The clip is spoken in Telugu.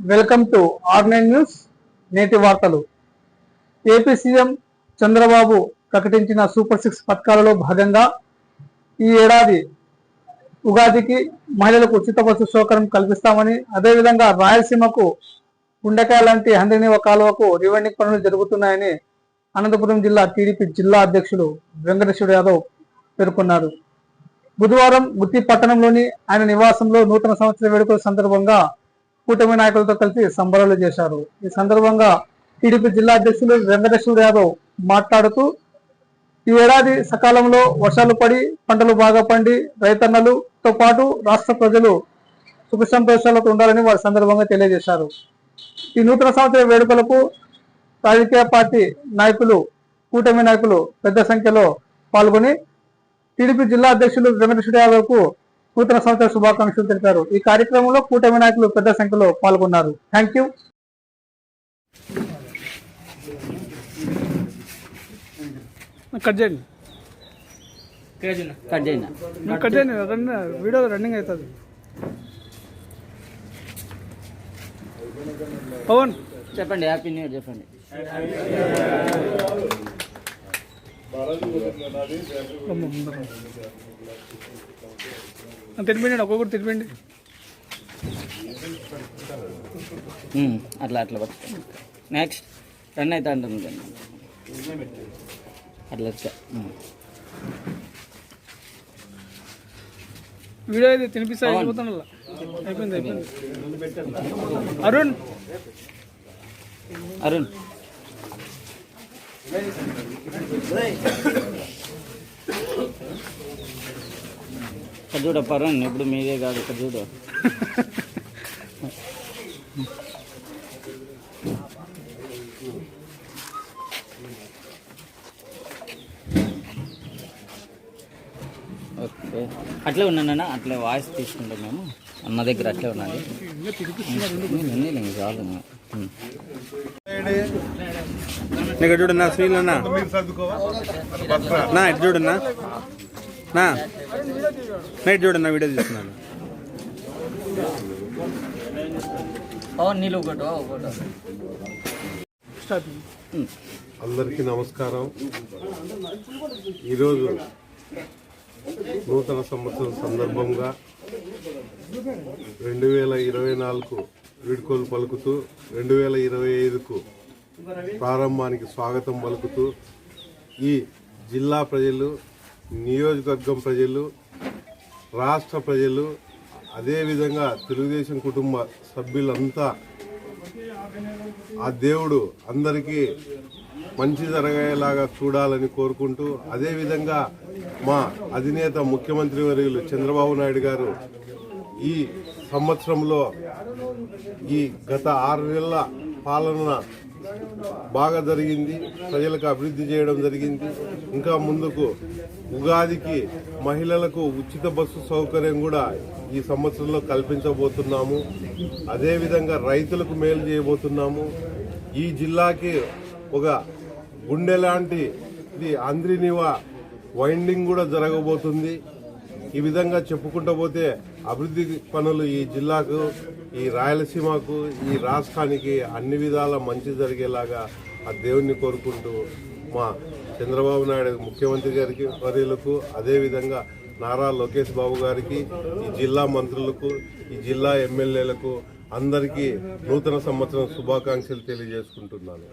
వెల్కమ్ టు R9 న్యూస్ నేటి వార్తలు. ఏపీ సీఎం చంద్రబాబు ప్రకటించిన సూపర్ 6 పథకాలలో భాగంగా ఈ ఏడాది ఉగాదికి మహిళలకు ఉచిత బస్సు సౌకర్యం కల్పిస్తామని, అదేవిధంగా రాయలసీమకు గుండెకాయ లాంటి హంద్రీనీవ కాలువకు రివైండింగ్ పనులు జరుగుతున్నాయని అనంతపురం జిల్లా టీడీపీ జిల్లా అధ్యక్షుడు వెంకటేశ్వర యాదవ్ పేర్కొన్నారు. బుధవారం గుత్తి పట్టణంలోని ఆయన నివాసంలో నూతన సంవత్సర వేడుకల సందర్భంగా కూటమి నాయకులతో కలిసి సంబరాలు చేశారు. ఈ సందర్భంగా టీడీపీ జిల్లా అధ్యక్షులు వెంకటేశ్వర యాదవ్ మాట్లాడుతూ, ఈ ఏడాది సకాలంలో వర్షాలు పడి పంటలు బాగా పండి రైతన్నలతో పాటు రాష్ట్ర ప్రజలు సుఖ సంతోషాలతో ఉండాలని వారి సందర్భంగా తెలియజేశారు. ఈ నూతన సంవత్సర వేడుకలకు రాజకీయ పార్టీ నాయకులు, కూటమి నాయకులు పెద్ద సంఖ్యలో పాల్గొని టీడీపీ జిల్లా అధ్యక్షులు వెంకటేశ్వర యాదవ్ కు నూతన సంవత్సర శుభాకాంక్షలు తెలిపారు. ఈ కార్యక్రమంలో కూటమి నాయకులు పెద్ద సంఖ్యలో పాల్గొన్నారు. Thank you. వీడియో రన్నింగ్ అవుతుంది. పవన్ చెప్పండి, హ్యాపీ న్యూ ఇయర్ చెప్పండి. తినిపిండి, ఒక్కొక్కటి తినిపిండి. అట్లా అట్లా నెక్స్ట్ రన్ అవుతా ఉంటుంది కానీ అట్లా వచ్చా. వీడియో అయితే తినిపిస్తా. అయిపోయింది అయిపోయింది. అరుణ్ అరుణ్ ఇక్కడ చూడప్ప అరుణ్, ఇప్పుడు మీదే కాదు, ఇక్కడ చూడు. ఓకే, అట్లే ఉన్నానన్నా, అట్లే వాయిస్ తీసుకుంటాం మేము. అన్న దగ్గర అట్లే ఉన్నది. చాలు ఇక్కడ చూడన్నా శ్రీలన్నా, నా ఇటు చూడన్నా, నా నైట్ చూడన్నా, వీడియో తీస్తున్నాను. నీళ్ళు అందరికీ నమస్కారం. ఈరోజు నూతన సంవత్సరం సందర్భంగా 2024కు వీడ్కోలు పలుకుతూ 2025కు ప్రారంభానికి స్వాగతం పలుకుతూ ఈ జిల్లా ప్రజలు, నియోజకవర్గం ప్రజలు, రాష్ట్ర ప్రజలు, అదేవిధంగా తెలుగుదేశం కుటుంబ సభ్యులంతా ఆ దేవుడు అందరికీ మంచి జరగేలాగా చూడాలని కోరుకుంటూ, అదేవిధంగా మా అధినేత ముఖ్యమంత్రి వర్యులు చంద్రబాబు నాయుడు గారు ఈ సంవత్సరంలో ఈ గత 6 నెలల పాలన బాగా జరిగింది, ప్రజలకు అభివృద్ధి చేయడం జరిగింది. ఇంకా ముందుకు ఉగాదికి మహిళలకు ఉచిత బస్సు సౌకర్యం కూడా ఈ సంవత్సరంలో కల్పించబోతున్నాము. అదేవిధంగా రైతులకు మేలు చేయబోతున్నాము. ఈ జిల్లాకి ఒక గుండె లాంటి హంద్రీనీవ వైండింగ్ కూడా జరగబోతుంది. ఈ విధంగా చెప్పుకుంటూ పోతే అభివృద్ధి పనులు ఈ జిల్లాకు, ఈ రాయలసీమకు, ఈ రాష్ట్రానికి అన్ని విధాల మంచి జరిగేలాగా ఆ దేవుణ్ణి కోరుకుంటూ మా చంద్రబాబు నాయుడు ముఖ్యమంత్రి గారికి వర్యులకు, అదేవిధంగా నారా లోకేష్ బాబు గారికి, ఈ జిల్లా మంత్రులకు, ఈ జిల్లా ఎమ్మెల్యేలకు అందరికీ నూతన సంవత్సరం శుభాకాంక్షలు తెలియజేసుకుంటున్నాను.